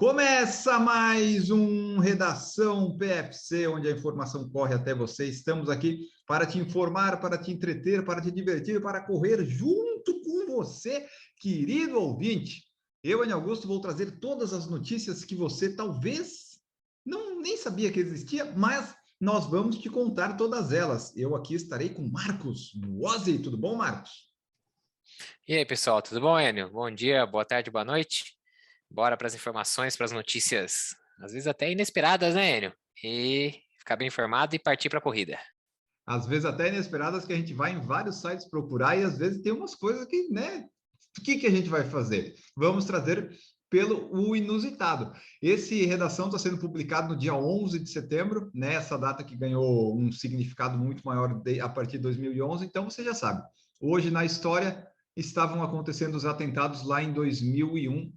Começa mais um Redação PFC, onde a informação corre até você. Estamos aqui para te informar, para te entreter, para te divertir, para correr junto com você, querido ouvinte. Eu, Ana Augusto, vou trazer todas as notícias que você talvez nem sabia que existia, mas nós vamos te contar todas elas. Eu aqui estarei com Marcos Boazzi. Tudo bom, Marcos? E aí, pessoal, tudo bom, Enio? Bom dia, boa tarde, boa noite. Bora para as informações, para as notícias, às vezes até inesperadas, né, Enio? E ficar bem informado e partir para a corrida. Às vezes até inesperadas, que a gente vai em vários sites procurar e às vezes tem umas coisas que, né? O que a gente vai fazer? Vamos trazer pelo inusitado. Esse redação está sendo publicado no dia 11 de setembro, né? Essa data que ganhou um significado muito maior a partir de 2011. Então você já sabe. Hoje na história estavam acontecendo os atentados lá em 2001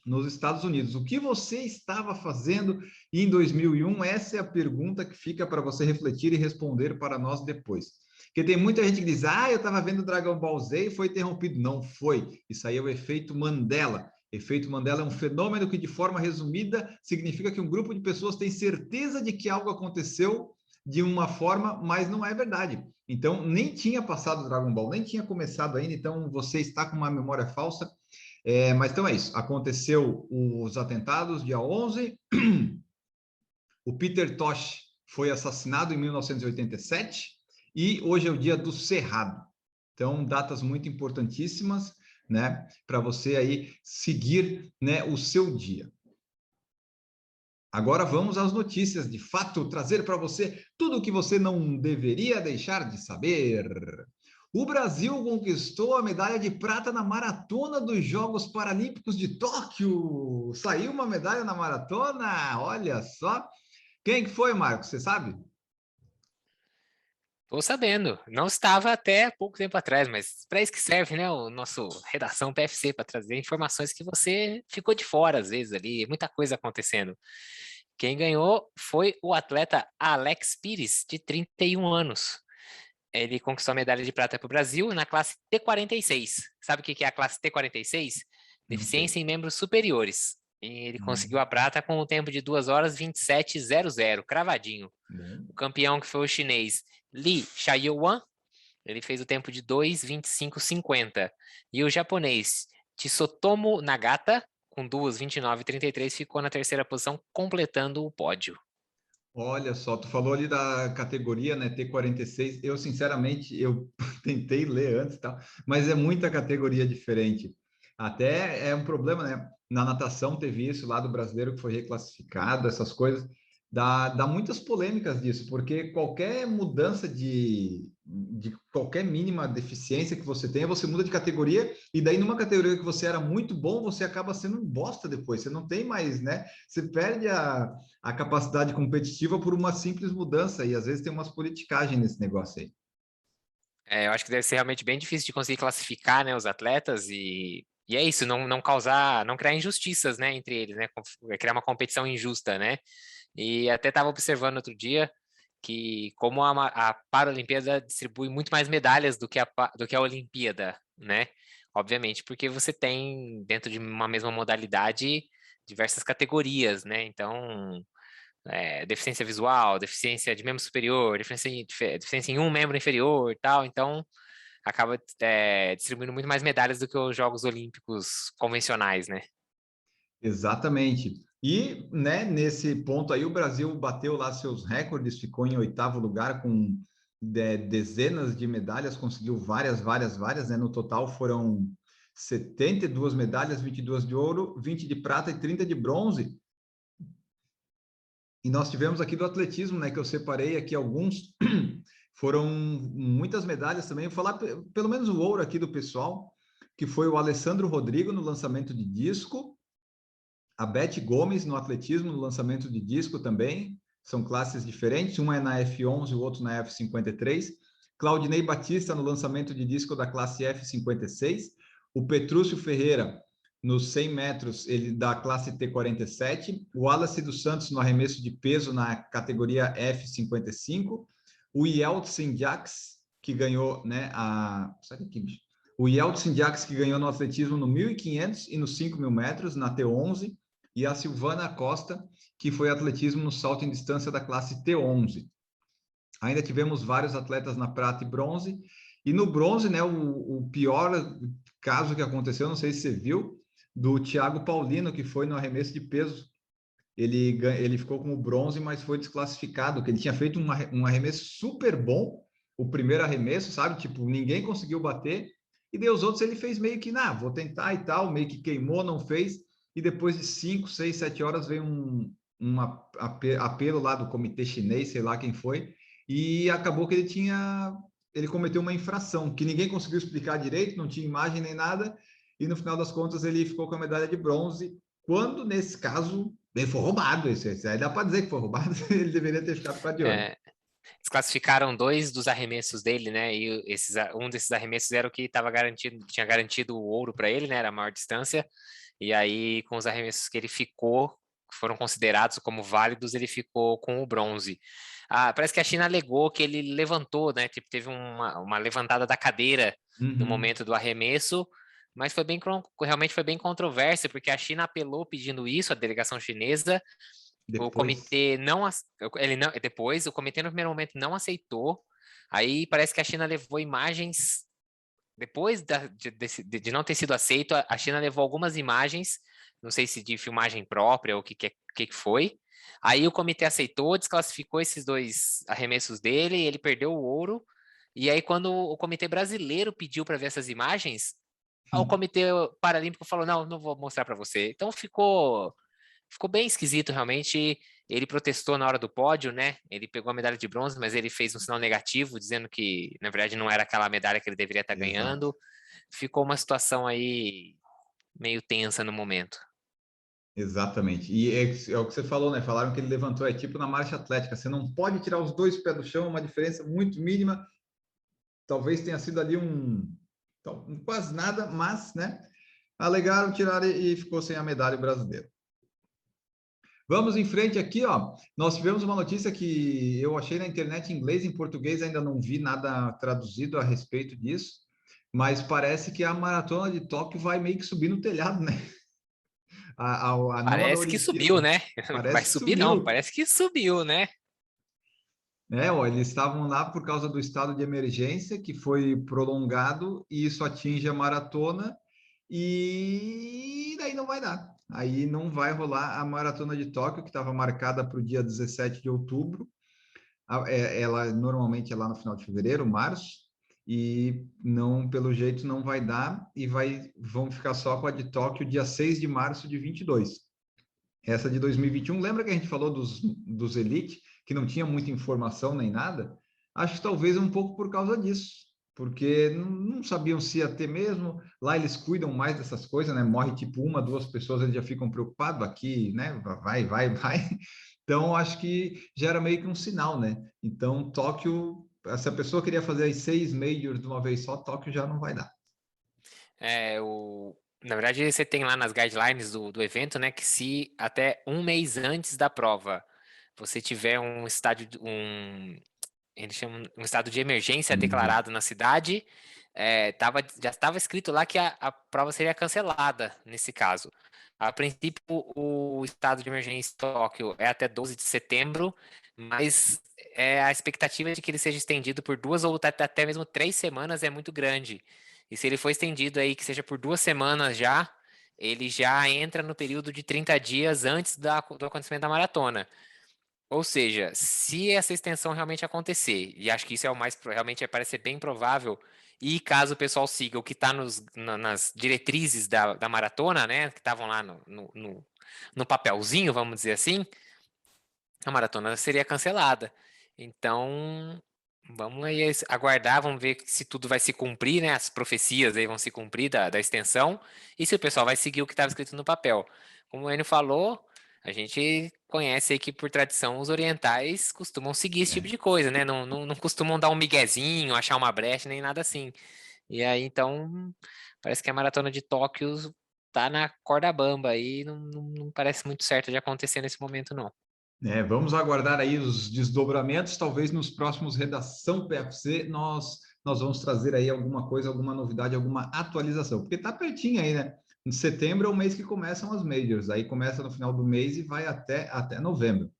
nos Estados Unidos. O que você estava fazendo em 2001? Essa é a pergunta que fica para você refletir e responder para nós depois. Porque tem muita gente que diz, eu estava vendo Dragon Ball Z e foi interrompido. Não foi. Isso aí é o efeito Mandela. Efeito Mandela é um fenômeno que, de forma resumida, significa que um grupo de pessoas tem certeza de que algo aconteceu de uma forma, mas não é verdade. Então, nem tinha passado Dragon Ball, nem tinha começado ainda, então você está com uma memória falsa. Mas então é isso. Aconteceu os atentados, dia 11. O Peter Tosh foi assassinado em 1987 e hoje é o dia do Cerrado. Então, datas muito importantíssimas, né, para você aí seguir, né, o seu dia. Agora vamos às notícias, de fato, trazer para você tudo o que você não deveria deixar de saber. O Brasil conquistou a medalha de prata na maratona dos Jogos Paralímpicos de Tóquio. Saiu uma medalha na maratona, olha só. Quem que foi, Marcos? Você sabe? Tô sabendo, não estava até pouco tempo atrás, mas para isso que serve, né, o nosso Redação PFC, para trazer informações que você ficou de fora, às vezes, ali, muita coisa acontecendo. Quem ganhou foi o atleta Alex Pires, de 31 anos. Ele conquistou a medalha de prata para o Brasil na classe T46. Sabe o que é a classe T46? Não sei. Deficiência em membros superiores. E ele conseguiu a prata com o tempo de 2 horas 27:00, cravadinho. Bom. O campeão, que foi o chinês Li Xiaowan, ele fez o tempo de 2:25:50. E o japonês Tsutomu Nagata, com 2:29:33, ficou na terceira posição, completando o pódio. Olha só, tu falou ali da categoria, né, T46. Eu, sinceramente, eu tentei ler antes e tal, mas é muita categoria diferente. Até é um problema, né? Na natação teve isso lá do brasileiro que foi reclassificado, essas coisas. Dá muitas polêmicas disso, porque qualquer mudança de qualquer mínima deficiência que você tenha, você muda de categoria, e daí numa categoria que você era muito bom, você acaba sendo um bosta depois. Você não tem mais, né? Você perde a capacidade competitiva por uma simples mudança, e às vezes tem umas politicagens nesse negócio aí. Eu acho que deve ser realmente bem difícil de conseguir classificar, né, os atletas e é isso, não criar injustiças, né, entre eles, né, criar uma competição injusta, né. E até estava observando outro dia que como a Paralimpíada distribui muito mais medalhas do que a Olimpíada, né? Obviamente, porque você tem dentro de uma mesma modalidade diversas categorias, né? Então, deficiência visual, deficiência de membro superior, deficiência em um membro inferior e tal. Então, acaba distribuindo muito mais medalhas do que os Jogos Olímpicos convencionais, né? Exatamente. E, né, nesse ponto aí, o Brasil bateu lá seus recordes, ficou em oitavo lugar com dezenas de medalhas, conseguiu várias, né? No total foram 72 medalhas, 22 de ouro, 20 de prata e 30 de bronze. E nós tivemos aqui do atletismo, né, que eu separei aqui alguns, foram muitas medalhas também. Vou falar pelo menos o ouro aqui do pessoal, que foi o Alessandro Rodrigo no lançamento de disco, a Beth Gomes no atletismo no lançamento de disco também, são classes diferentes, uma é na F11 e o outro na F53. Claudinei Batista no lançamento de disco da classe F56, o Petrúcio Ferreira nos 100 metros, ele da classe T47, o Wallace dos Santos no arremesso de peso na categoria F55, o Yeltsin Jax, que ganhou, né, o Yeltsin Jax, que ganhou no atletismo no 1.500 e nos 5.000 metros, na T11, e a Silvana Costa, que foi atletismo no salto em distância da classe T11. Ainda tivemos vários atletas na prata e bronze, e no bronze, né, o pior caso que aconteceu, não sei se você viu, do Thiago Paulino, que foi no arremesso de peso. Ele ficou com o bronze, mas foi desclassificado, que ele tinha feito um arremesso super bom, o primeiro arremesso, sabe? Tipo, ninguém conseguiu bater, e daí os outros ele fez meio que, vou tentar e tal, meio que queimou, não fez, e depois de 5, 6, 7 horas veio um apelo lá do comitê chinês, sei lá quem foi, e acabou que ele cometeu uma infração, que ninguém conseguiu explicar direito, não tinha imagem nem nada, e no final das contas ele ficou com a medalha de bronze, quando nesse caso ele foi roubado, esse aí dá para dizer que foi roubado, ele deveria ter ficado para de ouro. É, eles classificaram 2 dos arremessos dele, né? E um desses arremessos era o que estava garantido, tinha garantido o ouro para ele, né? Era a maior distância. E aí, com os arremessos que ele ficou, que foram considerados como válidos, ele ficou com o bronze. Parece que a China alegou que ele levantou, né? Tipo, teve uma levantada da cadeira no momento do arremesso, mas realmente foi bem controverso, porque a China apelou pedindo isso, a delegação chinesa. O Depois, comitê não, ele não, depois o comitê no primeiro momento não aceitou. Aí parece que a China levou imagens depois de não ter sido aceito. A China levou algumas imagens, não sei se de filmagem própria ou o que foi. Aí o comitê aceitou, desclassificou esses 2 arremessos dele, ele perdeu o ouro. E aí quando o comitê brasileiro pediu para ver essas imagens, o comitê paralímpico falou: não, não vou mostrar para você. Então ficou bem esquisito, realmente. Ele protestou na hora do pódio, né? Ele pegou a medalha de bronze, mas ele fez um sinal negativo, dizendo que, na verdade, não era aquela medalha que ele deveria estar exato, ganhando. Ficou uma situação aí meio tensa no momento. exatamente. E é o que você falou, né? Falaram que ele levantou, é tipo na marcha atlética, você não pode tirar os 2 pés do chão, uma diferença muito mínima, talvez tenha sido ali quase nada, mas, né? Alegaram, tiraram e ficou sem a medalha brasileira. Vamos em frente aqui, ó. Nós tivemos uma notícia que eu achei na internet em inglês, em português ainda não vi nada traduzido a respeito disso, mas parece que a maratona de Tóquio vai meio que subir no telhado, né? A nona da Parece que subiu, Olimpíada né? Vai parece que subir, não, subiu. parece que subiu, né? Ó, eles estavam lá por causa do estado de emergência, que foi prolongado, e isso atinge a maratona, e daí não vai dar. Aí não vai rolar a maratona de Tóquio, que estava marcada para o dia 17 de outubro. Ela normalmente é lá no final de fevereiro, março, e não, pelo jeito, não vai dar, e vão ficar só com a de Tóquio dia 6 de março de 22. Essa de 2021, lembra que a gente falou dos Elite, que não tinha muita informação nem nada? Acho que talvez um pouco por causa disso, porque não sabiam se ia ter mesmo. Lá eles cuidam mais dessas coisas, né? Morre tipo 1, 2 pessoas, eles já ficam preocupados. Aqui, né? Vai, vai, vai. Então, acho que já era meio que um sinal, né? Então, Tóquio, se a pessoa queria fazer as 6 majors de uma vez só, Tóquio já não vai dar. Na verdade, você tem lá nas guidelines do evento, né, que se até um mês antes da prova você tiver eles chamam um estado de emergência Uhum. declarado na cidade, já estava escrito lá que a prova seria cancelada nesse caso. A princípio, o estado de emergência em Tóquio é até 12 de setembro, mas a expectativa de que ele seja estendido por 2 ou até mesmo 3 semanas é muito grande. E se ele for estendido aí, que seja por 2 semanas já, ele já entra no período de 30 dias antes do acontecimento da maratona. Ou seja, se essa extensão realmente acontecer, e acho que isso é o mais, realmente parece ser bem provável, e caso o pessoal siga o que está nas diretrizes da maratona, né, que estavam lá no papelzinho, vamos dizer assim, a maratona seria cancelada. Então, vamos aí aguardar, vamos ver se tudo vai se cumprir, né, as profecias aí vão se cumprir da extensão, e se o pessoal vai seguir o que estava escrito no papel. Como o Enio falou, a gente conhece aí que, por tradição, os orientais costumam seguir esse tipo É. de coisa, né? Não costumam dar um miguezinho, achar uma brecha, nem nada assim. E aí, então, parece que a maratona de Tóquio tá na corda bamba aí, não parece muito certo de acontecer nesse momento, não. Vamos aguardar aí os desdobramentos. Talvez nos próximos Redação PFC nós vamos trazer aí alguma coisa, alguma novidade, alguma atualização, porque está pertinho aí, né? Em setembro é o mês que começam as majors, aí começa no final do mês e vai até novembro.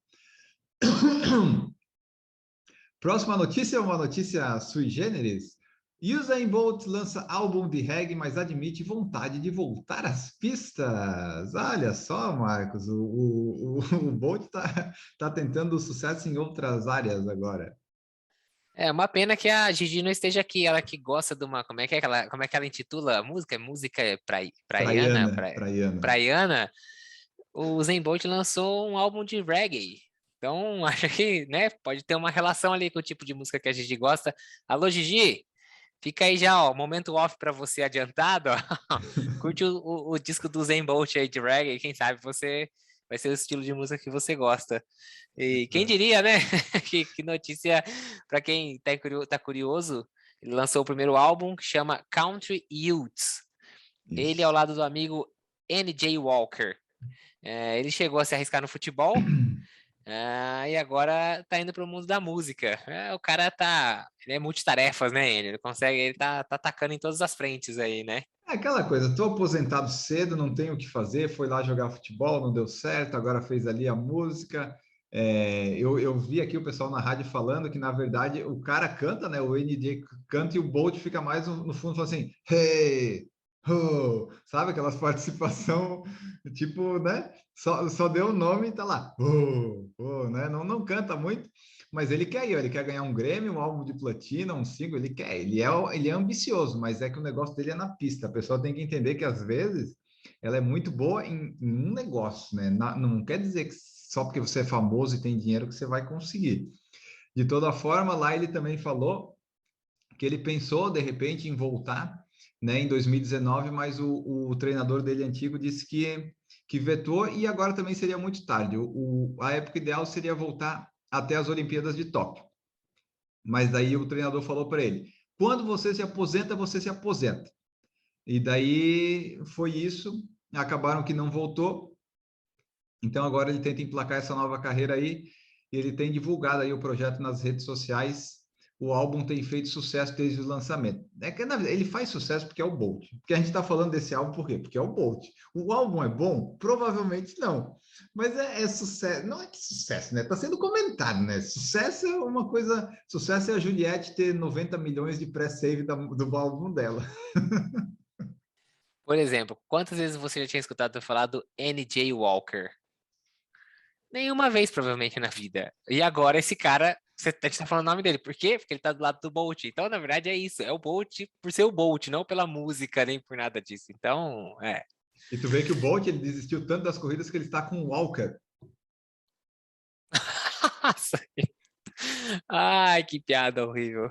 Próxima notícia é uma notícia sui generis. Usain Bolt lança álbum de reggae, mas admite vontade de voltar às pistas. Olha só, Marcos, o Bolt tá tentando sucesso em outras áreas agora. É uma pena que a Gigi não esteja aqui, ela que gosta de uma, como é que ela intitula a música? Música praiana, Praiana. praiana. O Zen Bolt lançou um álbum de reggae. Então, acho que, né, pode ter uma relação ali com o tipo de música que a Gigi gosta. Alô, Gigi, fica aí já, ó, momento off para você adiantado, ó. Curte o disco do Zen Bolt aí de reggae, quem sabe você vai ser o estilo de música que você gosta. E quem diria, né? Que notícia para quem tá curioso, ele lançou o primeiro álbum que chama Country Youths. Ele ao Isso. lado do amigo N.J. Walker. Ele chegou a se arriscar no futebol, e agora tá indo pro mundo da música. O cara ele é multitarefas, né? Ele tá atacando em todas as frentes aí, né? É aquela coisa, estou aposentado cedo, não tenho o que fazer, foi lá jogar futebol, não deu certo, agora fez ali a música. Eu vi aqui o pessoal na rádio falando que, na verdade, o cara canta, né? O NJ canta e o Bolt fica mais no fundo, falando assim, hey, ho, sabe? Aquelas participação, tipo, né? Só deu o nome e tá lá, né? Não canta muito, mas ele quer ir, ele quer ganhar um Grêmio, um álbum de platina, um single, ele quer, ele é ambicioso, mas é que o negócio dele é na pista. A pessoa tem que entender que às vezes ela é muito boa em um negócio, né? Não quer dizer que só porque você é famoso e tem dinheiro que você vai conseguir. De toda forma, lá ele também falou que ele pensou de repente em voltar, né, em 2019, mas o treinador dele antigo disse que vetou e agora também seria muito tarde. A época ideal seria voltar até as Olimpíadas de Tóquio. Mas daí o treinador falou para ele: quando você se aposenta, você se aposenta. E daí foi isso. Acabaram que não voltou. Então agora ele tenta emplacar essa nova carreira aí. Ele tem divulgado aí o projeto nas redes sociais. O álbum tem feito sucesso desde o lançamento. É que na verdade, ele faz sucesso porque é o Bolt. Porque a gente está falando desse álbum por quê? Porque é o Bolt. O álbum é bom? Provavelmente não. Mas é sucesso. Não é que sucesso, né? Está sendo comentado, né? Sucesso é uma coisa. Sucesso é a Juliette ter 90 milhões de pré-save do álbum dela. Por exemplo, quantas vezes você já tinha escutado falar do N.J. Walker? Nenhuma vez, provavelmente, na vida. E agora esse cara, a gente tá falando o nome dele. Por quê? Porque ele tá do lado do Bolt. Então, na verdade, é isso. É o Bolt por ser o Bolt, não pela música, nem por nada disso. Então, é. E tu vê que o Bolt ele desistiu tanto das corridas que ele está com o Walker. Nossa. Ai, que piada horrível.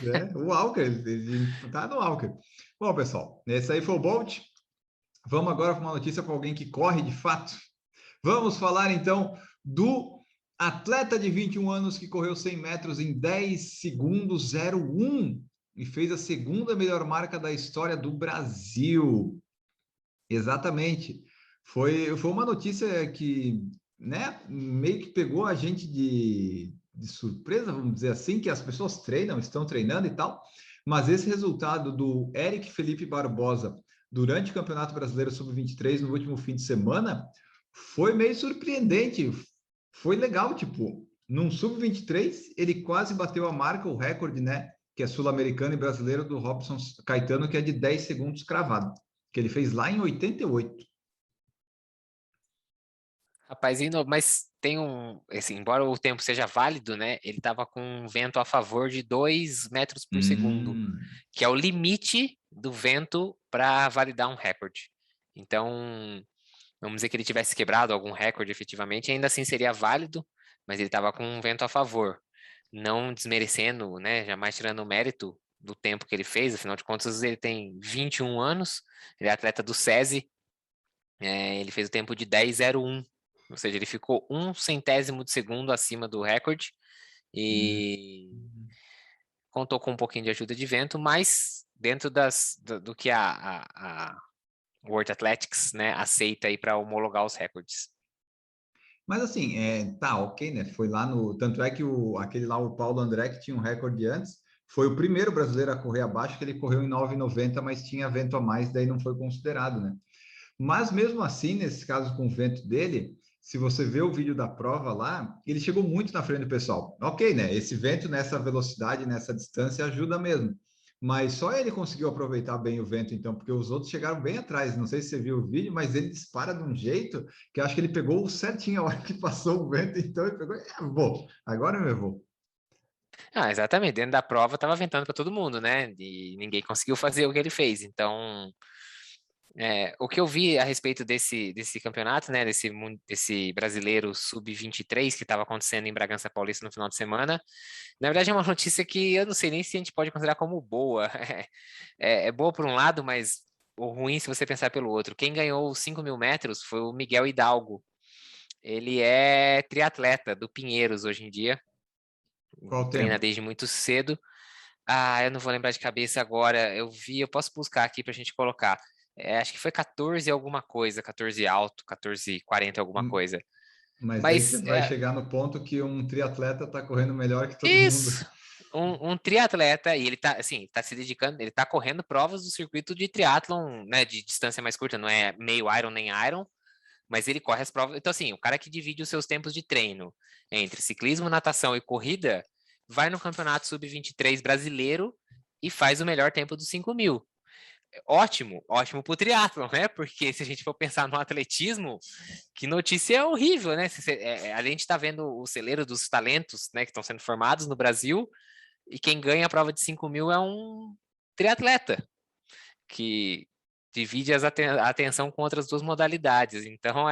Né? O Walker, ele tá no Walker. Bom, pessoal, esse aí foi o Bolt. Vamos agora para uma notícia para alguém que corre de fato. Vamos falar então do atleta de 21 anos que correu 100 metros em 10 segundos 01 e fez a segunda melhor marca da história do Brasil. Exatamente. Foi uma notícia que, né, meio que pegou a gente de surpresa, vamos dizer assim, que as pessoas treinam, estão treinando e tal, mas esse resultado do Eric Felipe Barbosa durante o Campeonato Brasileiro Sub-23 no último fim de semana foi meio surpreendente. Foi legal, tipo, num Sub-23 ele quase bateu a marca, o recorde, né, que é sul-americano e brasileiro do Robson Caetano, que é de 10 segundos cravado que ele fez lá em 88. Rapaz, mas tem assim, embora o tempo seja válido, né? Ele estava com um vento a favor de 2 metros por segundo, que é o limite do vento para validar um recorde. Então, vamos dizer que ele tivesse quebrado algum recorde efetivamente, ainda assim seria válido, mas ele estava com um vento a favor, não desmerecendo, né? Jamais tirando o mérito do tempo que ele fez, afinal de contas, ele tem 21 anos, ele é atleta do SESI, ele fez o tempo de 10,01. Ou seja, ele ficou 1/100º de segundo acima do recorde e contou com um pouquinho de ajuda de vento, mas dentro do que a World Athletics, né, aceita aí para homologar os recordes. Mas assim, tá, ok, né? Foi lá no. Tanto é que aquele lá, o Paulo André, que tinha um recorde antes, foi o primeiro brasileiro a correr abaixo, que ele correu em 9,90, mas tinha vento a mais, daí não foi considerado, né? Mas mesmo assim, nesse caso com o vento dele, se você vê o vídeo da prova lá, ele chegou muito na frente do pessoal. Ok, né? Esse vento nessa velocidade, nessa distância, ajuda mesmo. Mas só ele conseguiu aproveitar bem o vento, então, porque os outros chegaram bem atrás. Não sei se você viu o vídeo, mas ele dispara de um jeito que eu acho que ele pegou certinho a hora que passou o vento, então ele pegou, vou, agora eu vou. Ah, exatamente. Dentro da prova estava ventando para todo mundo, né? E ninguém conseguiu fazer o que ele fez. Então, o que eu vi a respeito desse campeonato, né? Desse brasileiro sub-23 que estava acontecendo em Bragança Paulista no final de semana, na verdade é uma notícia que eu não sei nem se a gente pode considerar como boa. É boa por um lado, mas o ruim se você pensar pelo outro. Quem ganhou os 5.000 metros foi o Miguel Hidalgo. Ele é triatleta do Pinheiros hoje em dia, Qual o treina tempo? desde muito cedo. Ah, eu não vou lembrar de cabeça agora. Eu posso buscar aqui para a gente colocar. Acho que foi 14 alguma coisa, 14 alto, 14,40 alguma Hum, coisa. Mas daí você Mas vai chegar no ponto que um triatleta está correndo melhor que todo mundo. isso, um triatleta, e ele tá, assim, tá se dedicando, ele tá correndo provas do circuito de triatlon, né, de distância mais curta, não é meio Iron nem Iron, mas ele corre as provas. Então, assim, o cara que divide os seus tempos de treino entre ciclismo, natação e corrida, vai no campeonato sub-23 brasileiro e faz o melhor tempo dos 5.000. Ótimo, ótimo pro triatlon, né? Porque se a gente for pensar no atletismo, que notícia horrível, né? A gente está vendo o celeiro dos talentos, né, que estão sendo formados no Brasil, e quem ganha a prova de 5.000 é um triatleta, que divide a atenção com outras duas modalidades. Então,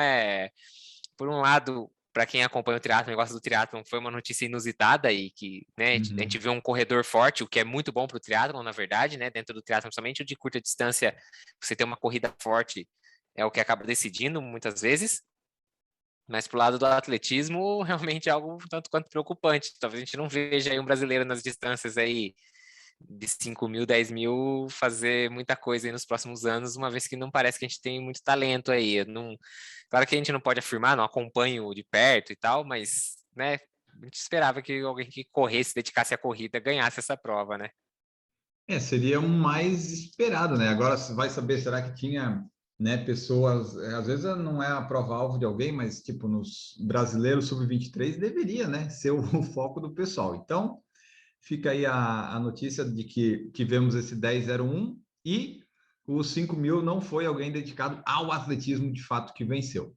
por um lado, para quem acompanha o triatlo, o negócio do triatlo foi uma notícia inusitada e que, né, a gente Uhum. vê um corredor forte, o que é muito bom para o triatlo, na verdade, né, dentro do triatlo, somente o de curta distância, você ter uma corrida forte é o que acaba decidindo muitas vezes. Mas pro lado do atletismo, realmente é algo tanto quanto preocupante. Talvez a gente não veja aí um brasileiro nas distâncias aí de 5.000, 10.000 fazer muita coisa aí nos próximos anos, uma vez que não parece que a gente tem muito talento aí. Claro que a gente não pode afirmar, não acompanho de perto e tal, mas, né, a gente esperava que alguém que corresse, dedicasse à corrida, ganhasse essa prova, né? Seria um mais esperado, né? Agora você vai saber, será que tinha, né, pessoas, às vezes não é a prova-alvo de alguém, mas tipo nos brasileiros sub-23 deveria, né, ser o, o foco do pessoal. Então, fica aí a notícia de que vemos esse 10,01 e os 5.000 não foi alguém dedicado ao atletismo de fato que venceu.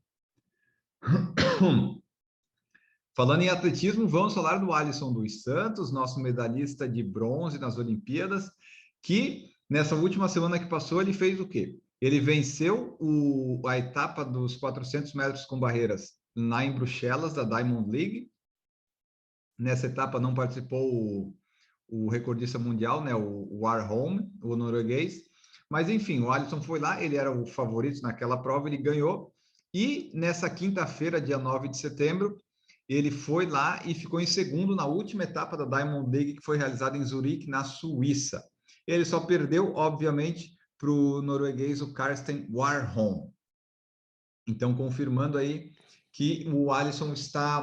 Falando em atletismo, vamos falar do Alisson dos Santos, nosso medalhista de bronze nas Olimpíadas, que nessa última semana que passou, ele fez o quê? Ele venceu a etapa dos 400 metros com barreiras lá em Bruxelas, da Diamond League. Nessa etapa não participou o recordista mundial, né, o Warholm, o norueguês. Mas enfim, o Alisson foi lá, ele era o favorito naquela prova, ele ganhou. E nessa quinta-feira, dia 9 de setembro, ele foi lá e ficou em segundo na última etapa da Diamond League, que foi realizada em Zurique, na Suíça. Ele só perdeu, obviamente, para o norueguês, o Karsten Warholm. Então, confirmando aí que o Alisson está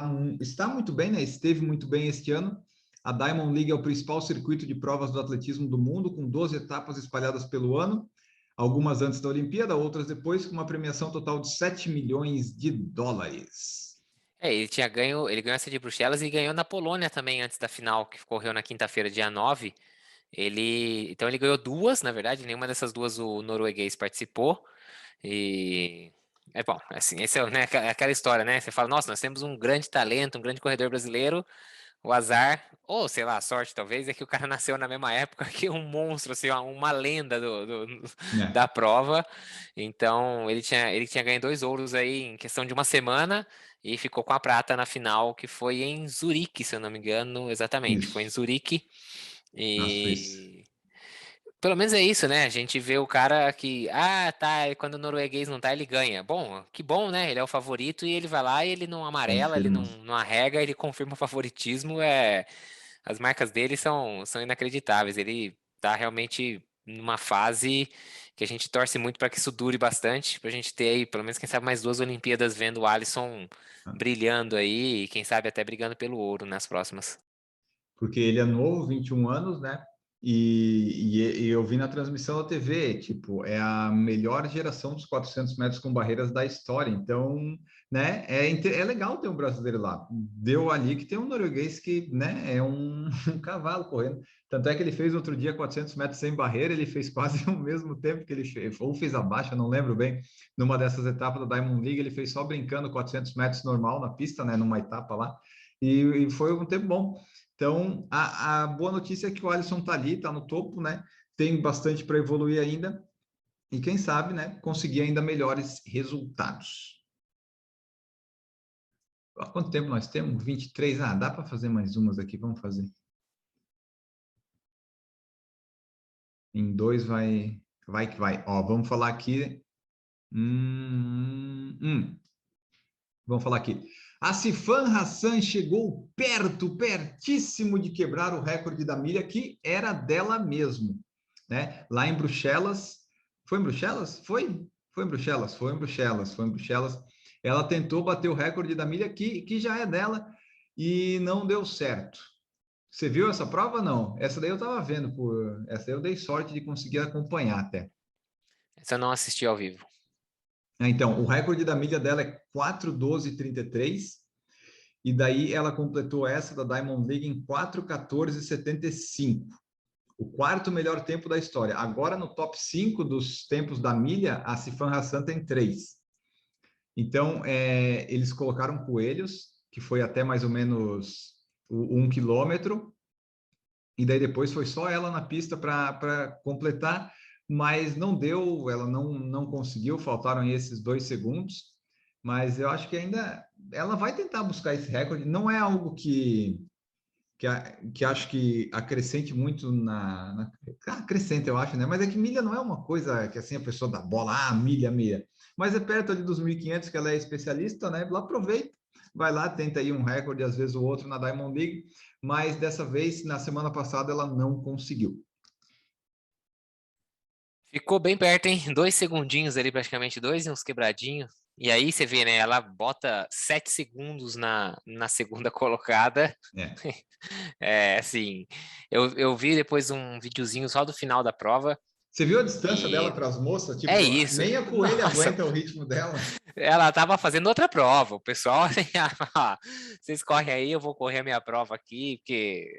muito bem, né? Esteve muito bem este ano. A Diamond League é o principal circuito de provas do atletismo do mundo, com 12 etapas espalhadas pelo ano, algumas antes da Olimpíada, outras depois, com uma premiação total de 7 milhões de dólares. Ele ganhou essa de Bruxelas e ganhou na Polônia também antes da final, que correu na quinta-feira, dia 9. Então ele ganhou duas, na verdade, nenhuma dessas duas o norueguês participou. E é bom, assim, esse é, né, aquela história, né? Você fala, nossa, nós temos um grande talento, um grande corredor brasileiro. O azar, ou sei lá, a sorte talvez, é que o cara nasceu na mesma época que um monstro, assim, uma lenda É, da prova. Então, ele tinha ganho 2 ouros aí em questão de uma semana e ficou com a prata na final, que foi em Zurique, se eu não me engano, exatamente. Foi em isso, Zurique. na Suíça. E pelo menos é isso, né? A gente vê o cara que, tá, e quando o norueguês não tá, ele ganha. Bom, que bom, né? Ele é o favorito e ele vai lá e ele não amarela, ele Confirma. não arrega, ele confirma o favoritismo. As marcas dele são inacreditáveis. Ele tá realmente numa fase que a gente torce muito para que isso dure bastante, pra gente ter aí, pelo menos, quem sabe, mais 2 Olimpíadas vendo o Alisson brilhando aí e quem sabe até brigando pelo ouro nas próximas. Porque ele é novo, 21 anos, né? E eu vi na transmissão da TV, tipo, é a melhor geração dos 400 metros com barreiras da história. Então, né, é legal ter um brasileiro lá. Deu ali que tem um norueguês que, né, é um, um cavalo correndo. Tanto é que ele fez outro dia 400 metros sem barreira, ele fez quase o mesmo tempo que ele fez, ou fez abaixo, eu não lembro bem, numa dessas etapas da Diamond League, ele fez só brincando 400 metros normal na pista, né, numa etapa lá, e foi um tempo bom. Então, a boa notícia é que o Alisson está ali, está no topo, né? Tem bastante para evoluir ainda. E quem sabe, né? Conseguir ainda melhores resultados. Há quanto tempo nós temos? 23? Ah, dá para fazer mais umas aqui, vamos fazer. Em dois vai que vai. Ó, vamos falar aqui. Vamos falar aqui. A Sifan Hassan chegou pertíssimo de quebrar o recorde da milha, que era dela mesmo, né? Lá em Bruxelas. Foi em Bruxelas? Foi em Bruxelas, foi em Bruxelas, foi em Bruxelas. Ela tentou bater o recorde da milha, que já é dela, e não deu certo. Você viu essa prova? Não. Essa daí eu estava vendo, essa daí eu dei sorte de conseguir acompanhar até. Essa eu não assisti ao vivo. Então, o recorde da milha dela é 4:12:33 e daí ela completou essa da Diamond League em 4:14:75, o quarto melhor tempo da história. Agora, no top 5 dos tempos da milha, a Sifan Hassan tem 3. Então, eles colocaram coelhos, que foi até mais ou menos 1 quilômetro, e daí depois foi só ela na pista para completar, mas não deu, ela não conseguiu, faltaram esses 2 segundos, mas eu acho que ainda ela vai tentar buscar esse recorde, não é algo que acho que acrescente muito acrescenta, eu acho, né? Mas é que milha não é uma coisa que assim a pessoa dá bola, milha, milha, mas é perto ali dos 1.500 que ela é especialista, né? Ela aproveita, vai lá, tenta aí um recorde, às vezes o outro na Diamond League, mas dessa vez, na semana passada, ela não conseguiu. Ficou bem perto, hein? 2 segundinhos ali, praticamente dois e uns quebradinhos. E aí você vê, né? Ela bota 7 segundos na segunda colocada. É. É, assim, eu vi depois um videozinho só do final da prova. Você viu a distância dela E para as moças? é Tipo, isso. nem a coelha Nossa, aguenta o ritmo dela. ela tava fazendo outra prova. O pessoal, assim, vocês correm aí, eu vou correr a minha prova aqui, porque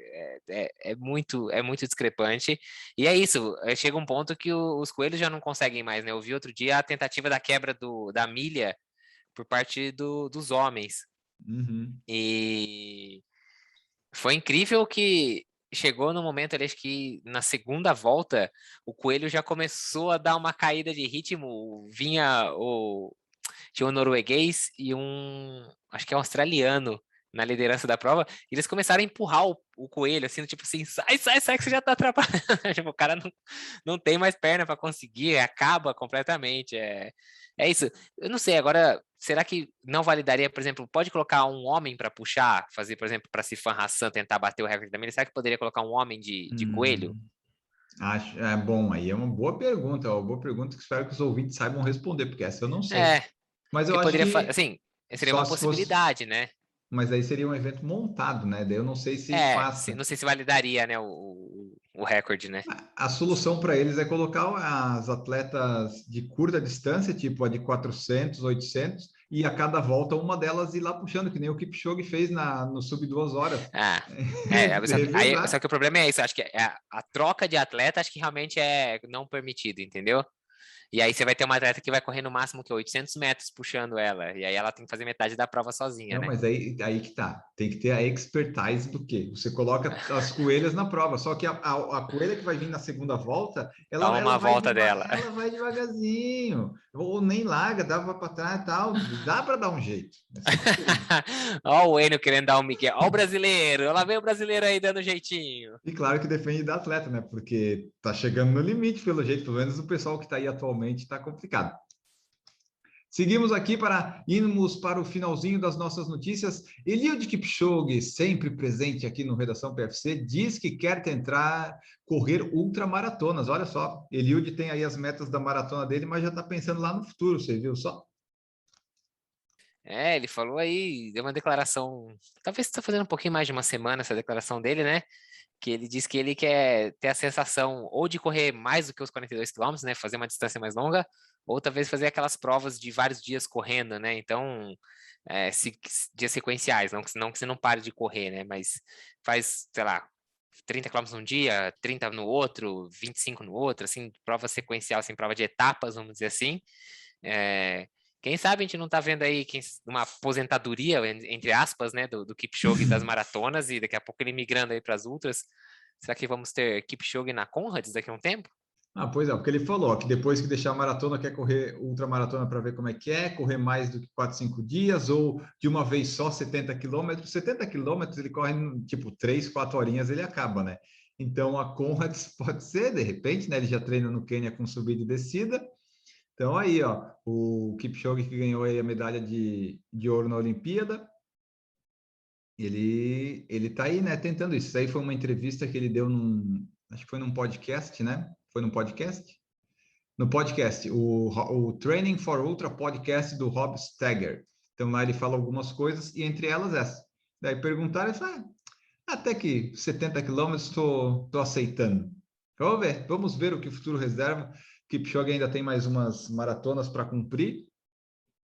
é muito discrepante. E é isso, chega um ponto que os coelhos já não conseguem mais, né? Eu vi outro dia a tentativa da quebra da milha por parte dos homens. Uhum. E foi incrível que chegou no momento ali, acho que na segunda volta, o coelho já começou a dar uma caída de ritmo. Tinha um norueguês e acho que é um australiano na liderança da prova, e eles começaram a empurrar o coelho, assim, tipo assim, sai, sai, sai, que você já tá atrapalhando. Tipo, o cara não tem mais perna para conseguir, acaba completamente. É isso. Eu não sei, agora, será que não validaria, por exemplo, pode colocar um homem para puxar, fazer, por exemplo, para Sifan Hassan tentar bater o recorde da milha? Será que poderia colocar um homem de coelho? Acho, bom, aí é uma boa pergunta, ó, uma boa pergunta que espero que os ouvintes saibam responder, porque essa eu não sei. É, Mas eu porque acho poderia, que assim, seria só uma se fosse, possibilidade, né? mas aí seria um evento montado, né? Daí eu não sei se faça. Não sei se validaria, né, o recorde, né? A solução para eles é colocar as atletas de curta distância, tipo a de 400, 800, e a cada volta uma delas ir lá puxando, que nem o Kipchoge fez no sub 2 horas. Ah, só Revezar. que o problema é isso, acho que a troca de atleta acho que realmente é não permitido, entendeu? E aí você vai ter uma atleta que vai correr no máximo que 800 metros puxando ela, e aí ela tem que fazer metade da prova sozinha, Não, né? mas aí que tá. Tem que ter a expertise do quê? Você coloca as coelhas na prova, só que a coelha que vai vir na segunda volta, Dá ela uma vai, volta dela. ela vai devagarzinho, ou nem larga, dá para trás e tal, dá para dar um jeito. Só que, Ó o Enio querendo dar um migué, ó o brasileiro, lá vem o brasileiro aí dando jeitinho. e claro que depende da atleta, né? Porque tá chegando no limite, pelo jeito, pelo menos o pessoal que está aí atualmente está complicado. Seguimos aqui para irmos para o finalzinho das nossas notícias. Eliud Kipchoge, sempre presente aqui no Redação PFC, diz que quer tentar correr ultramaratonas. Olha só, Eliud tem aí as metas da maratona dele, mas já está pensando lá no futuro, você viu só? Ele falou aí, deu uma declaração, talvez está fazendo um pouquinho mais de uma semana essa declaração dele, né? que ele diz que ele quer ter a sensação ou de correr mais do que os 42 quilômetros, né, fazer uma distância mais longa, ou talvez fazer aquelas provas de vários dias correndo, né, então, dias sequenciais, não que você não pare de correr, né, mas faz, sei lá, 30 quilômetros num dia, 30 no outro, 25 no outro, assim, prova sequencial, assim, prova de etapas, vamos dizer assim. É, quem sabe a gente não tá vendo aí uma aposentadoria, entre aspas, né, do Kipchoge das maratonas e daqui a pouco ele migrando aí para as ultras. Será que vamos ter Kipchoge na Conrads daqui a um tempo? Ah, pois é, porque ele falou ó, que depois que deixar a maratona, quer correr ultramaratona para ver como é, correr mais do que 4, 5 dias, ou de uma vez só 70 quilômetros. 70 quilômetros ele corre, tipo, 3, 4 horinhas, ele acaba, né? Então, a Conrads pode ser, de repente, né? Ele já treina no Quênia com subida e descida. Então, aí, ó, o Kipchoge que ganhou aí a medalha de ouro na Olimpíada, ele tá aí, né, tentando isso. Isso aí foi uma entrevista que ele deu acho que foi num podcast, né? Foi num podcast? No podcast, o Training for Ultra podcast do Rob Stagger. Então lá ele fala algumas coisas e entre elas essa. Daí perguntaram, ele fala, até que 70 quilômetros tô aceitando. Vamos ver o que o futuro reserva. Kipchoge ainda tem mais umas maratonas para cumprir,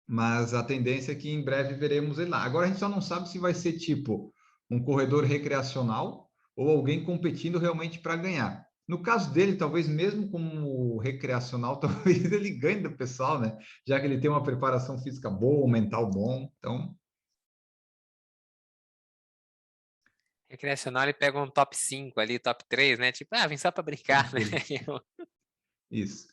mas a tendência é que em breve veremos ele lá. Agora a gente só não sabe se vai ser tipo um corredor recreacional ou alguém competindo realmente para ganhar. No caso dele, talvez mesmo como recreacional, talvez ele ganhe do pessoal, né? Já que ele tem uma preparação física boa, um mental bom. Então, Recreacional ele pega um top 5 ali, top 3, né? Tipo, vem só para brincar, né? isso.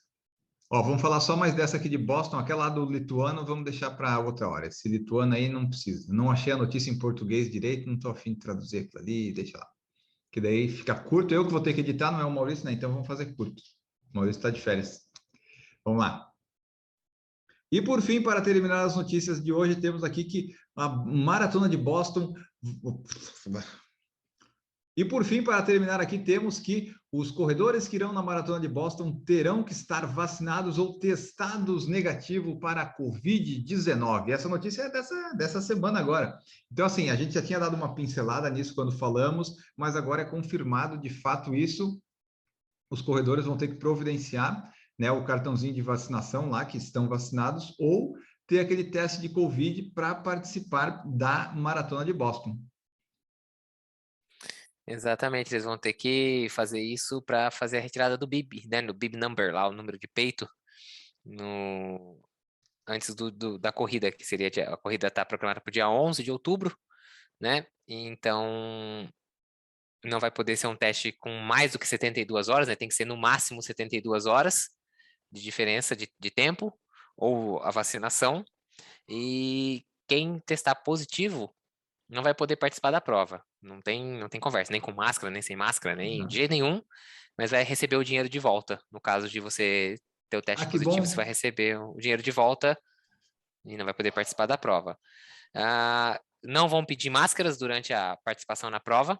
Ó, vamos falar só mais dessa aqui de Boston, aquela lá do lituano, vamos deixar para outra hora. Esse lituano aí não precisa. Não achei a notícia em português direito, não estou afim de traduzir aquilo ali, deixa lá. Que daí fica curto. Eu que vou ter que editar, não é o Maurício, né? Então vamos fazer curto. O Maurício está de férias. Vamos lá. E por fim, para terminar as notícias de hoje, temos aqui que a maratona de Boston. E por fim, para terminar aqui, temos que os corredores que irão na maratona de Boston terão que estar vacinados ou testados negativo para a Covid-19. Essa notícia é dessa semana agora. Então, assim, a gente já tinha dado uma pincelada nisso quando falamos, mas agora é confirmado de fato isso. Os corredores vão ter que providenciar, né, o cartãozinho de vacinação lá, que estão vacinados, ou ter aquele teste de Covid para participar da maratona de Boston. Exatamente, eles vão ter que fazer isso para fazer a retirada do bib, né? No bib number, lá o número de peito, antes da corrida, que seria a corrida está programada para o dia 11 de outubro, né? Então não vai poder ser um teste com mais do que 72 horas, né? Tem que ser no máximo 72 horas de diferença de tempo, ou a vacinação. E quem testar positivo não vai poder participar da prova. Não tem conversa, nem com máscara, nem sem máscara, nem de jeito nenhum, mas vai receber o dinheiro de volta. No caso de você ter o Ah, teste que positivo, você vai bom. receber o dinheiro de volta e não vai poder participar da prova. Não vão pedir máscaras durante a participação na prova,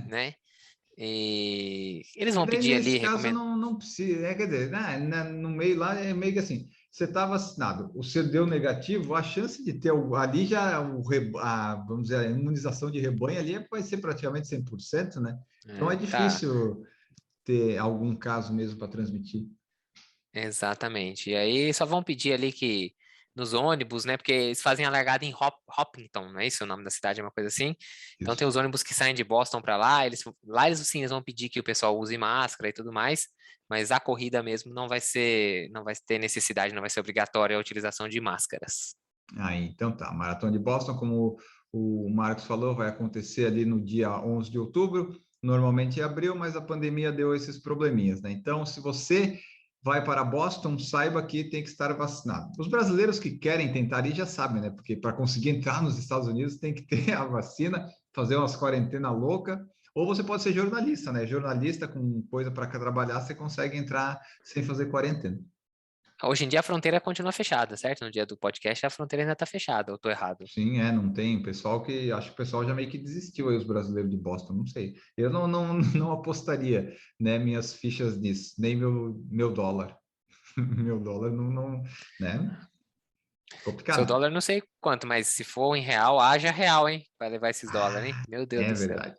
né? E eles E vão daí, pedir ali, nesse caso, recomendo. não precisa, quer dizer, no meio lá é meio que assim, você está vacinado, o seu deu negativo, a chance de ter ali já, vamos dizer, a imunização de rebanho ali vai ser praticamente 100%, né? Então é Tá, difícil ter algum caso mesmo para transmitir. exatamente. E aí só vão pedir ali que nos ônibus, né? Porque eles fazem a largada em Hopkinton, não é isso? O nome da cidade é uma coisa assim. Então tem Isso. os ônibus que saem de Boston para lá, lá eles sim, eles vão pedir que o pessoal use máscara e tudo mais, mas a corrida mesmo não vai ter necessidade, não vai ser obrigatória a utilização de máscaras. Aí, então tá, Maratona de Boston, como o Marcos falou, vai acontecer ali no dia 11 de outubro, normalmente em abril, mas a pandemia deu esses probleminhas, né? Então, se você vai para Boston, saiba que tem que estar vacinado. Os brasileiros que querem tentar ir já sabem, né? Porque para conseguir entrar nos Estados Unidos tem que ter a vacina, fazer umas quarentena louca, ou você pode ser jornalista, né? Jornalista com coisa para trabalhar, você consegue entrar sem fazer quarentena. Hoje em dia a fronteira continua fechada, certo? No dia do podcast a fronteira ainda está fechada, eu tô errado. Sim, não tem. Pessoal que acho que o pessoal já meio que desistiu aí, os brasileiros de Boston, não sei. Eu não apostaria, né, minhas fichas nisso, nem meu dólar. Meu dólar não, né? Seu Complicado. dólar não sei quanto, mas se for em real, haja real, hein? Vai levar esses dólares, hein? Ah, Meu Deus é do céu. verdade.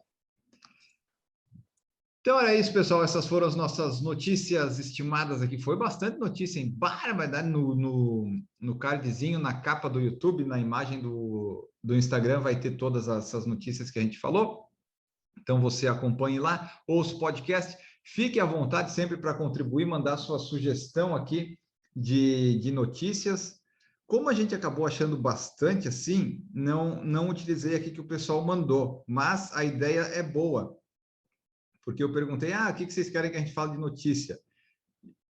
Então era isso, pessoal. Essas foram as nossas notícias estimadas aqui. Foi bastante notícia em barbaridade no cardzinho, na capa do YouTube, na imagem do Instagram, vai ter todas essas notícias que a gente falou. Então você acompanhe lá, ouça o podcast. Fique à vontade sempre para contribuir, mandar sua sugestão aqui de notícias. Como a gente acabou achando bastante assim, não utilizei aqui que o pessoal mandou, mas a ideia é boa. Porque eu perguntei, o que vocês querem que a gente fale de notícia?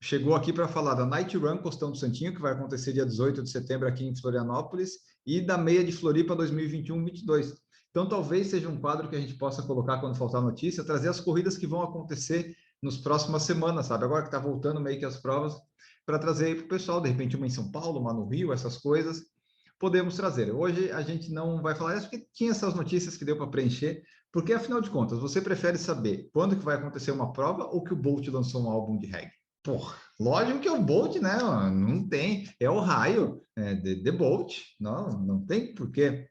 Chegou aqui para falar da Night Run Costão do Santinho, que vai acontecer dia 18 de setembro aqui em Florianópolis, e da Meia de Floripa 2021-22. Então, talvez seja um quadro que a gente possa colocar quando faltar notícia, trazer as corridas que vão acontecer nas próximas semanas, sabe? Agora que está voltando meio que as provas, para trazer aí para o pessoal, de repente uma em São Paulo, uma no Rio, essas coisas, podemos trazer. Hoje a gente não vai falar isso, porque tinha essas notícias que deu para preencher, porque, afinal de contas, você prefere saber quando que vai acontecer uma prova ou que o Bolt lançou um álbum de reggae? Porra, lógico que é o Bolt, né? Não tem. É o raio de Bolt. Não tem porquê.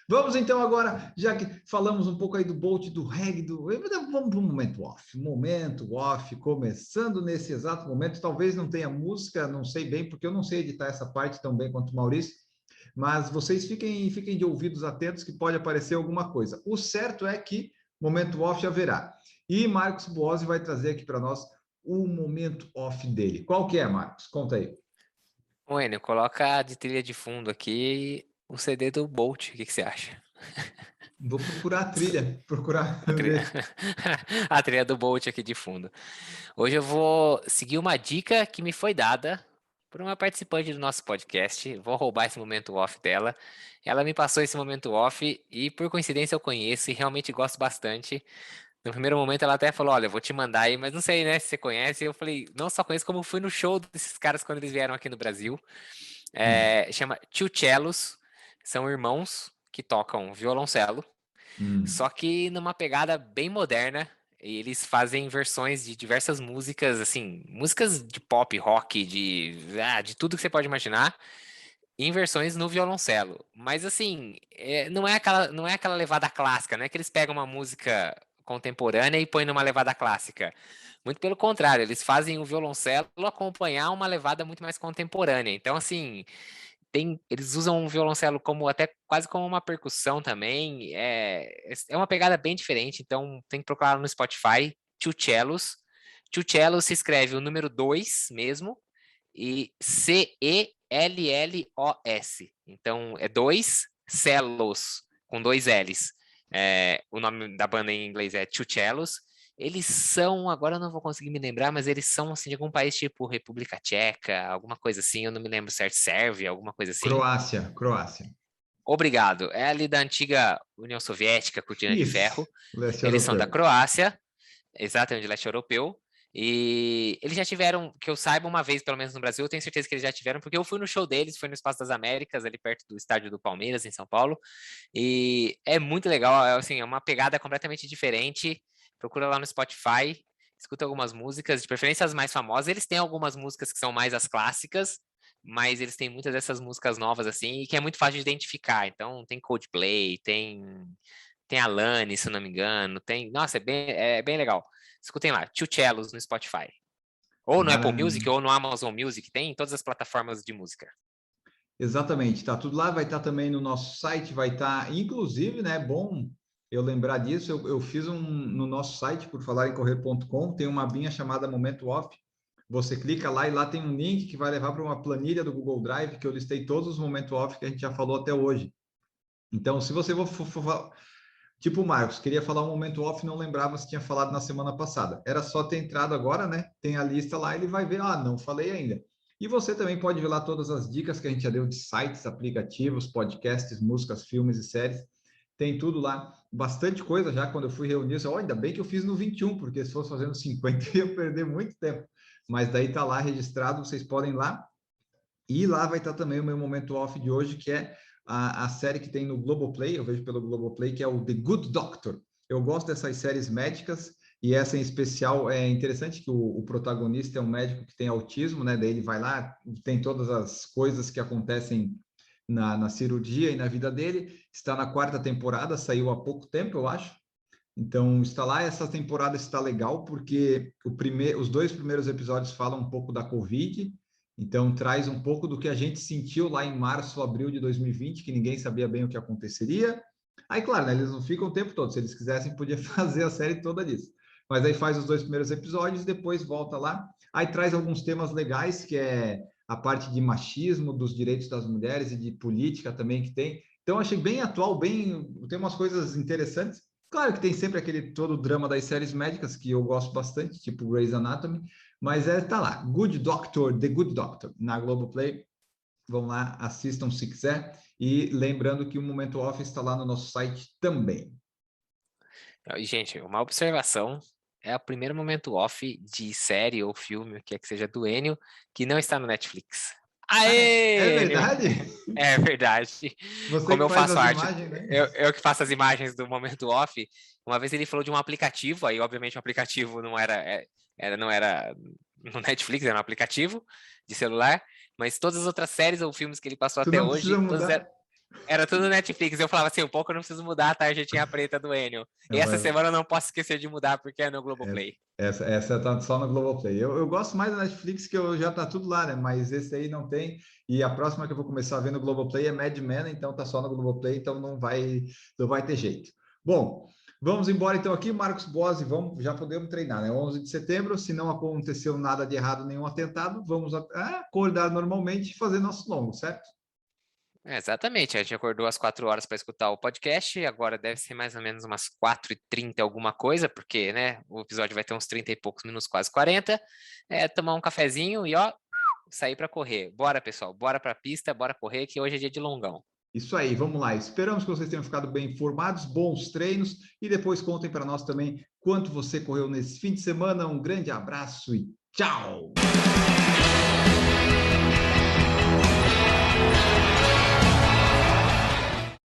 Vamos então agora, já que falamos um pouco aí do Bolt, do reggae, vamos para um momento off. Momento off, começando nesse exato momento. Talvez não tenha música, não sei bem, porque eu não sei editar essa parte tão bem quanto o Maurício. Mas vocês fiquem de ouvidos atentos que pode aparecer alguma coisa. O certo é que momento off haverá. E Marcos Boazzi vai trazer aqui para nós o momento off dele. Qual que é, Marcos? Conta aí. O Enio, coloca de trilha de fundo aqui o CD do Bolt. O que você acha? Vou procurar a trilha, procurar A trilha, ver. a trilha do Bolt aqui de fundo. Hoje eu vou seguir uma dica que me foi dada por uma participante do nosso podcast. Vou roubar esse momento off dela. Ela me passou esse momento off e, por coincidência, eu conheço e realmente gosto bastante. No primeiro momento, ela até falou: Olha, eu vou te mandar aí, mas não sei, né, se você conhece. Eu falei: Não só conheço, como fui no show desses caras quando eles vieram aqui no Brasil. Chama Tio Cellos. São irmãos que tocam violoncelo, só que numa pegada bem moderna. E eles fazem versões de diversas músicas, assim, músicas de pop, rock, de tudo que você pode imaginar, em versões no violoncelo. Mas assim, não é aquela levada clássica, não é que eles pegam uma música contemporânea e põem numa levada clássica. Muito pelo contrário, eles fazem o violoncelo acompanhar uma levada muito mais contemporânea. Então, assim, eles usam o violoncelo como até quase como uma percussão também. É uma pegada bem diferente, então tem que procurar no Spotify, Two Cellos. Two Cellos se escreve o número 2 mesmo, e Cellos. Então é dois cellos, com dois L's. O nome da banda em inglês é Two Cellos. Eles são, agora eu não vou conseguir me lembrar, mas eles são assim de algum país tipo República Tcheca, alguma coisa assim, eu não me lembro certo, Sérvia, alguma coisa assim. Croácia. Obrigado. É ali da antiga União Soviética, cortina de Isso, ferro. leste Eles são da europeu. Croácia, exatamente, leste europeu. E eles já tiveram, que eu saiba, uma vez, pelo menos no Brasil, eu tenho certeza que eles já tiveram, porque eu fui no show deles, foi no Espaço das Américas, ali perto do estádio do Palmeiras, em São Paulo. E é muito legal, assim, é uma pegada completamente diferente. Procura lá no Spotify, escuta algumas músicas, de preferência as mais famosas. Eles têm algumas músicas que são mais as clássicas, mas eles têm muitas dessas músicas novas, assim, e que é muito fácil de identificar. Então, tem Coldplay, tem Alane, se eu não me engano, nossa, é bem legal. Escutem lá, Tio Cellos no Spotify. Ou no Apple Music, Maravilha. ou no Amazon Music, tem em todas as plataformas de música. Exatamente, tá tudo lá, vai estar também no nosso site, vai estar, inclusive, né, bom eu lembrar disso, eu fiz no nosso site, por falar em correr.com, tem uma abinha chamada Momento Off, você clica lá e lá tem um link que vai levar para uma planilha do Google Drive, que eu listei todos os momentos off que a gente já falou até hoje. Então, se você for tipo o Marcos, queria falar um momento off, não lembrava se tinha falado na semana passada. Era só ter entrado agora, né? Tem a lista lá, ele vai ver, não falei ainda. E você também pode ver lá todas as dicas que a gente já deu de sites, aplicativos, podcasts, músicas, filmes e séries. Tem tudo lá, bastante coisa já. Quando eu fui reunir, eu disse, ainda bem que eu fiz no 21, porque se fosse fazendo 50, eu ia perder muito tempo. Mas daí tá lá registrado, vocês podem ir lá. E lá vai estar também o meu momento off de hoje, que é a série que tem no Globoplay, eu vejo pelo Globoplay, que é o The Good Doctor. Eu gosto dessas séries médicas, e essa em especial é interessante que o protagonista é um médico que tem autismo, né? Daí ele vai lá, tem todas as coisas que acontecem na cirurgia e na vida dele. Está na quarta temporada, saiu há pouco tempo, eu acho. Então, está lá, essa temporada está legal, porque os 2 primeiros episódios falam um pouco da Covid, então traz um pouco do que a gente sentiu lá em março, abril de 2020, que ninguém sabia bem o que aconteceria. Aí, claro, né, eles não ficam o tempo todo, se eles quisessem, podia fazer a série toda disso. Mas aí faz os 2 primeiros episódios, depois volta lá, aí traz alguns temas legais, que é a parte de machismo, dos direitos das mulheres e de política também que tem. Então, achei bem atual, tem umas coisas interessantes. Claro que tem sempre aquele todo o drama das séries médicas, que eu gosto bastante, tipo Grey's Anatomy, mas tá lá, Good Doctor, The Good Doctor, na Globoplay. Vão lá, assistam se quiser. E lembrando que o Momento Off está lá no nosso site também. E, gente, uma observação, é o primeiro momento off de série ou filme, o que é que seja, do Enio, que não está no Netflix. É Aê, Enio! verdade? É verdade. Você Como que eu faz faço as arte, imagens, né? eu que faço as imagens do momento off, uma vez ele falou de um aplicativo, aí obviamente o aplicativo não era no Netflix, era um aplicativo de celular, mas todas as outras séries ou filmes que ele passou Tu até não precisa hoje, mudar. era tudo no Netflix. Eu falava assim, um pouco eu não preciso mudar a tarjetinha preta do Enio. E Não, essa mas semana eu não posso esquecer de mudar, porque é no Globoplay. essa tá só no Globoplay. Eu gosto mais da Netflix, que já tá tudo lá, né? Mas esse aí não tem. E a próxima que eu vou começar a ver no Globoplay é Mad Men, então tá só no Globoplay, então não vai ter jeito. Bom, vamos embora então aqui, Marcos Bose, já podemos treinar, né? 11 de setembro, se não aconteceu nada de errado, nenhum atentado, vamos acordar normalmente e fazer nosso longo, certo? Exatamente, a gente acordou às 4 horas para escutar o podcast, agora deve ser mais ou menos umas 4h30 alguma coisa, porque, né, o episódio vai ter uns 30 e poucos minutos, quase 40. Tomar um cafezinho e, ó, sair para correr. Bora, pessoal, bora para a pista, bora correr, que hoje é dia de longão. Isso aí, vamos lá. Esperamos que vocês tenham ficado bem informados, bons treinos e depois contem para nós também quanto você correu nesse fim de semana. Um grande abraço e tchau!